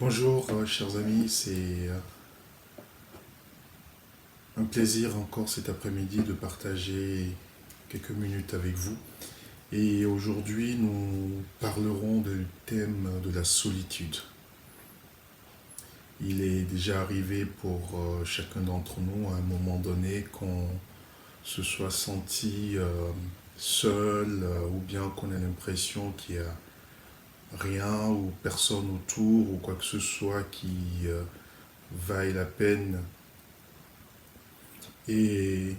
Bonjour, chers amis, c'est un plaisir encore cet après-midi de partager quelques minutes avec vous. Et aujourd'hui, nous parlerons du thème de la solitude. Il est déjà arrivé pour chacun d'entre nous à un moment donné qu'on se soit senti seul ou bien qu'on ait l'impression qu'il n'y a rien ou personne autour ou quoi que ce soit qui vaille la peine. Et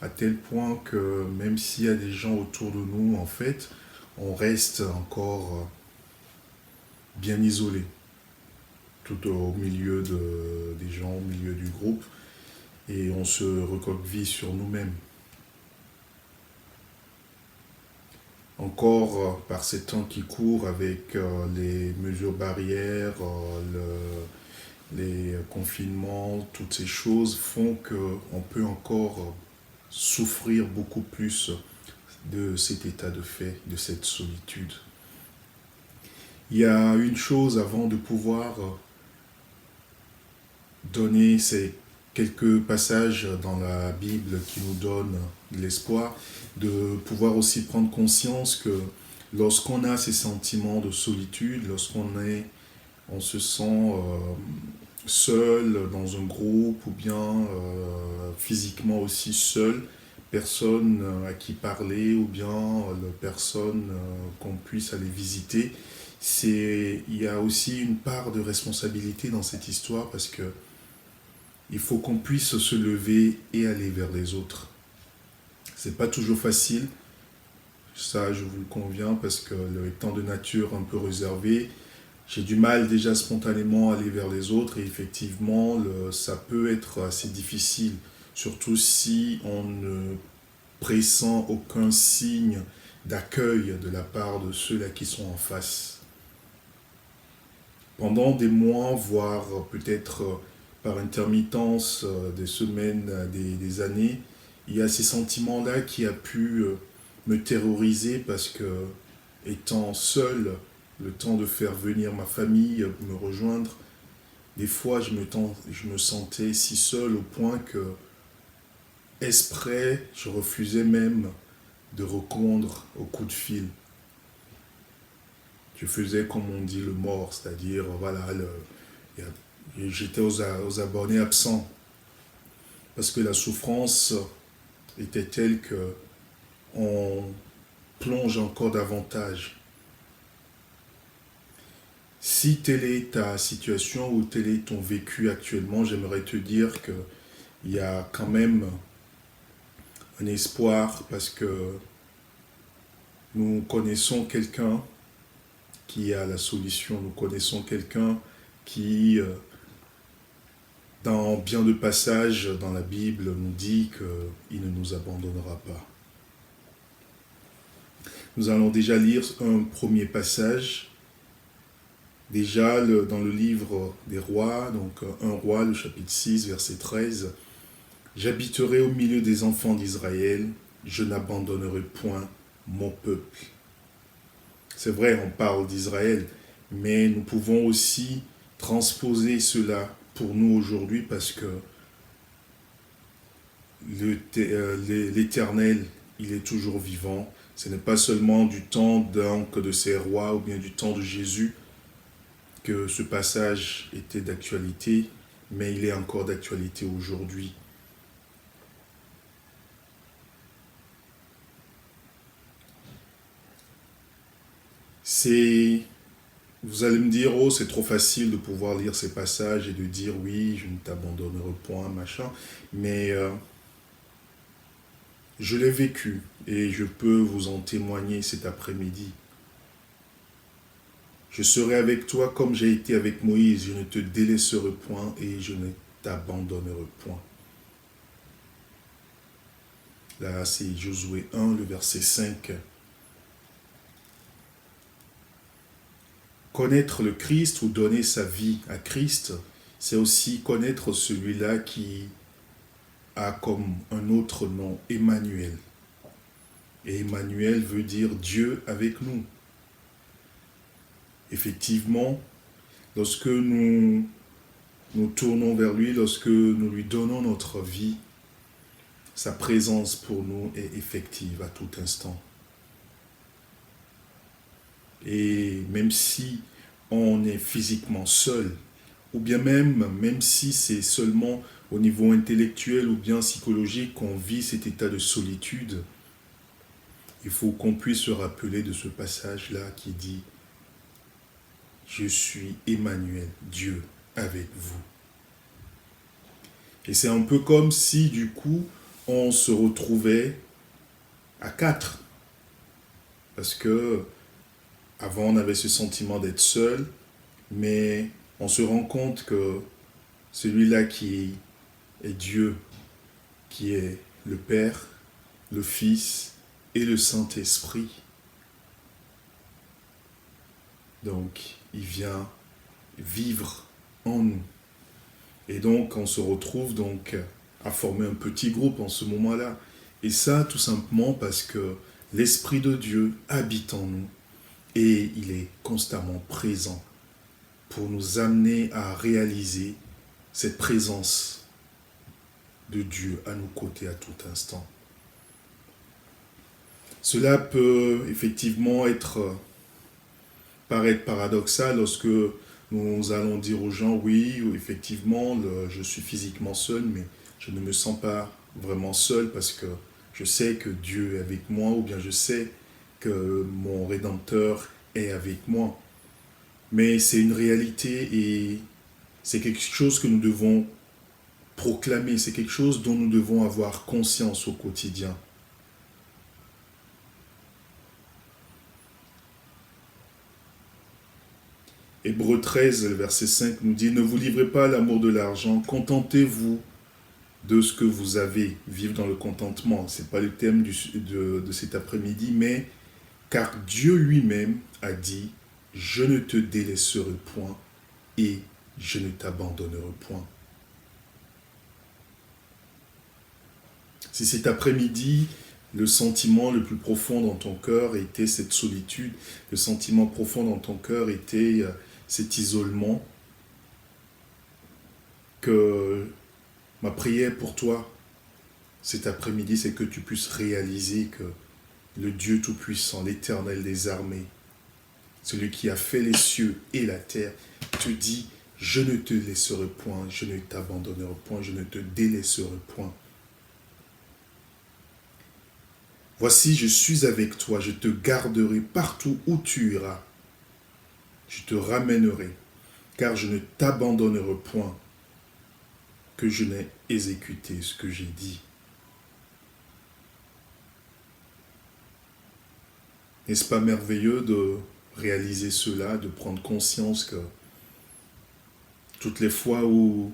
à tel point que même s'il y a des gens autour de nous, en fait, on reste encore bien isolé, tout au milieu des gens, au milieu du groupe, et on se recroqueville sur nous-mêmes. Encore par ces temps qui courent avec les mesures barrières, les confinements, toutes ces choses font qu'on peut encore souffrir beaucoup plus de cet état de fait, de cette solitude. Il y a une chose avant de pouvoir donner ces quelques passages dans la Bible qui nous donnent de l'espoir, de pouvoir aussi prendre conscience que lorsqu'on a ces sentiments de solitude, on se sent seul dans un groupe ou bien physiquement aussi seul, personne à qui parler ou bien personne qu'on puisse aller visiter. Il y a aussi une part de responsabilité dans cette histoire parce que il faut qu'on puisse se lever et aller vers les autres. C'est pas toujours facile, ça je vous le conviens, parce que le temps de nature un peu réservé, j'ai du mal déjà spontanément à aller vers les autres et effectivement ça peut être assez difficile, surtout si on ne pressent aucun signe d'accueil de la part de ceux-là qui sont en face. Pendant des mois, voire peut-être par intermittence des semaines, des années, il y a ces sentiments-là qui a pu me terroriser parce que, étant seul, le temps de faire venir ma famille, me rejoindre, des fois je me sentais si seul au point que, exprès, je refusais même de répondre au coup de fil. Je faisais comme on dit le mort, c'est-à-dire, voilà, j'étais aux abonnés absents. Parce que la souffrance était telle que on plonge encore davantage. Si telle est ta situation ou tel est ton vécu actuellement, j'aimerais te dire qu'il y a quand même un espoir parce que nous connaissons quelqu'un qui a la solution, nous connaissons quelqu'un qui, dans bien de passages dans la Bible, nous dit qu'il ne nous abandonnera pas. Nous allons déjà lire un premier passage, déjà dans le livre des rois, donc 1 roi, le chapitre 6, verset 13. « J'habiterai au milieu des enfants d'Israël, je n'abandonnerai point mon peuple. » C'est vrai, on parle d'Israël, mais nous pouvons aussi transposer cela pour nous aujourd'hui parce que l'Éternel, il est toujours vivant. Ce n'est pas seulement du temps de ces rois ou bien du temps de Jésus que ce passage était d'actualité, mais il est encore d'actualité aujourd'hui. Vous allez me dire, oh, c'est trop facile de pouvoir lire ces passages et de dire, oui, je ne t'abandonnerai point, machin, mais je l'ai vécu et je peux vous en témoigner cet après-midi. Je serai avec toi comme j'ai été avec Moïse, je ne te délaisserai point et je ne t'abandonnerai point. Là, c'est Josué 1, le verset 5. Connaître le Christ ou donner sa vie à Christ, c'est aussi connaître celui-là qui a comme un autre nom, Emmanuel. Et Emmanuel veut dire Dieu avec nous. Effectivement, lorsque nous nous tournons vers lui, lorsque nous lui donnons notre vie, sa présence pour nous est effective à tout instant. Et même si on est physiquement seul, ou bien même si c'est seulement au niveau intellectuel ou bien psychologique qu'on vit cet état de solitude, il faut qu'on puisse se rappeler de ce passage-là qui dit « Je suis Emmanuel, Dieu avec vous ». Et c'est un peu comme si du coup on se retrouvait à 4. Parce que avant on avait ce sentiment d'être seul, mais on se rend compte que celui-là qui est Dieu, qui est le Père, le Fils et le Saint-Esprit, donc il vient vivre en nous. Et donc on se retrouve donc à former un petit groupe en ce moment-là. Et ça tout simplement parce que l'Esprit de Dieu habite en nous et il est constamment présent pour nous amener à réaliser cette présence de Dieu à nos côtés à tout instant. Cela peut effectivement paraître paradoxal lorsque nous allons dire aux gens, oui, effectivement, je suis physiquement seul, mais je ne me sens pas vraiment seul parce que je sais que Dieu est avec moi, ou bien je sais que mon Rédempteur est avec moi. Mais c'est une réalité et c'est quelque chose que nous devons proclamer, c'est quelque chose dont nous devons avoir conscience au quotidien. Hébreux 13, verset 5 nous dit « Ne vous livrez pas à l'amour de l'argent, contentez-vous de ce que vous avez. » Vivre dans le contentement, ce n'est pas le thème de cet après-midi, mais car Dieu lui-même a dit « Je ne te délaisserai point et je ne t'abandonnerai point. » Si cet après-midi, le sentiment le plus profond dans ton cœur était cette solitude, le sentiment profond dans ton cœur était cet isolement, que ma prière pour toi cet après-midi, c'est que tu puisses réaliser que le Dieu Tout-Puissant, l'Éternel des armées, celui qui a fait les cieux et la terre, te dit « Je ne te laisserai point, je ne t'abandonnerai point, je ne te délaisserai point. » Voici, je suis avec toi, je te garderai partout où tu iras. Je te ramènerai, car je ne t'abandonnerai point, que je n'ai exécuté ce que j'ai dit. N'est-ce pas merveilleux de réaliser cela, de prendre conscience que toutes les fois où,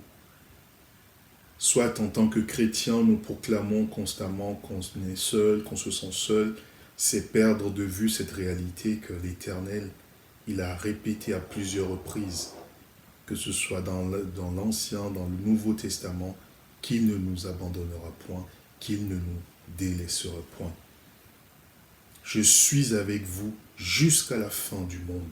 soit en tant que chrétien, nous proclamons constamment qu'on est seul, qu'on se sent seul, c'est perdre de vue cette réalité que l'Éternel, il a répété à plusieurs reprises, que ce soit dans l'Ancien, dans le Nouveau Testament, qu'il ne nous abandonnera point, qu'il ne nous délaissera point. Je suis avec vous jusqu'à la fin du monde.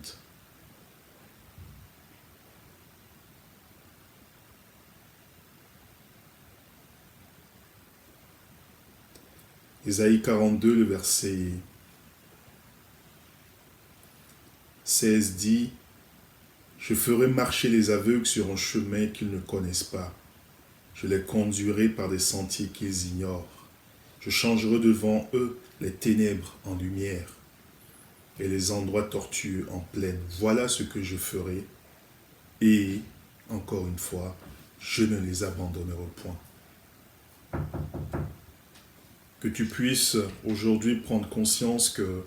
Ésaïe 42, le verset 16 dit « Je ferai marcher les aveugles sur un chemin qu'ils ne connaissent pas. Je les conduirai par des sentiers qu'ils ignorent. Je changerai devant eux les ténèbres en lumière et les endroits tortueux en plaine. Voilà ce que je ferai. Et, encore une fois, je ne les abandonnerai point. » Que tu puisses aujourd'hui prendre conscience que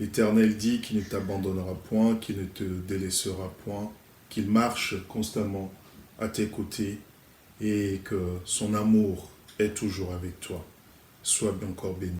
l'Éternel dit qu'il ne t'abandonnera point, qu'il ne te délaissera point, qu'il marche constamment à tes côtés et que son amour est toujours avec toi. Sois bien encore béni.